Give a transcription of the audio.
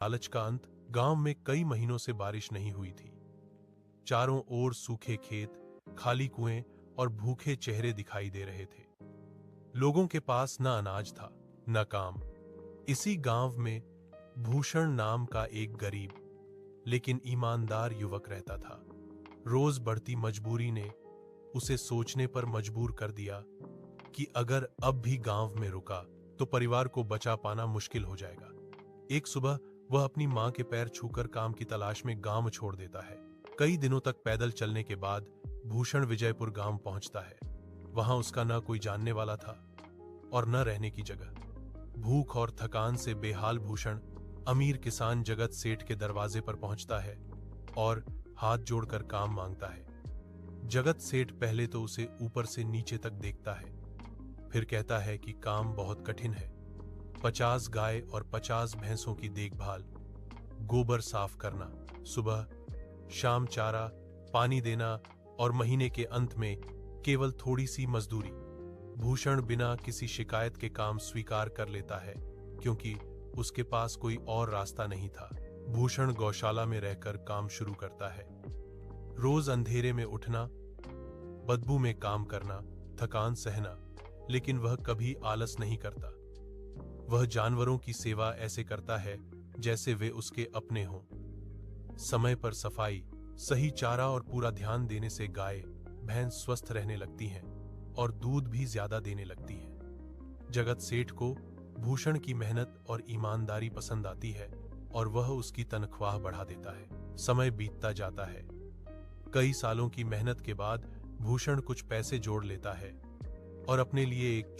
लालच का अंत। गांव में कई महीनों से बारिश नहीं हुई थी। चारों ओर सूखे खेत, खाली कुएं और भूखे चेहरे दिखाई दे रहे थे। लोगों के पास न अनाज था, न काम। इसी गांव में भूषण नाम का एक गरीब लेकिन ईमानदार युवक रहता था। रोज बढ़ती मजबूरी ने उसे सोचने पर मजबूर कर दिया कि अगर अब भी गांव में रुका तो परिवार को बचा पाना मुश्किल हो जाएगा। एक सुबह वह अपनी मां के पैर छूकर काम की तलाश में गांव छोड़ देता है। कई दिनों तक पैदल चलने के बाद भूषण विजयपुर गांव पहुंचता है। वहां उसका न कोई जानने वाला था और न रहने की जगह। भूख और थकान से बेहाल भूषण अमीर किसान जगत सेठ के दरवाजे पर पहुंचता है और हाथ जोड़कर काम मांगता है। जगत सेठ पहले तो उसे ऊपर से नीचे तक देखता है, फिर कहता है कि काम बहुत कठिन है। 50 गाय और 50 भैंसों की देखभाल, गोबर साफ करना, सुबह शाम चारा पानी देना और महीने के अंत में केवल थोड़ी सी मजदूरी। भूषण बिना किसी शिकायत के काम स्वीकार कर लेता है क्योंकि उसके पास कोई और रास्ता नहीं था। भूषण गौशाला में रहकर काम शुरू करता है। रोज अंधेरे में उठना, बदबू में काम करना, थकान सहना, लेकिन वह कभी आलस नहीं करता। वह जानवरों की सेवा ऐसे करता है जैसे वे उसके अपने हों। समय पर सफाई, सही चारा और पूरा ध्यान देने से गाय भैंस स्वस्थ रहने लगती हैं और दूध भी ज्यादा देने लगती हैं। जगत सेठ को भूषण की मेहनत और ईमानदारी पसंद आती है और वह उसकी तनख्वाह बढ़ा देता है। समय बीतता जाता है। कई सालों की मेहनत के बाद भूषण कुछ पैसे जोड़ लेता है और अपने लिए एक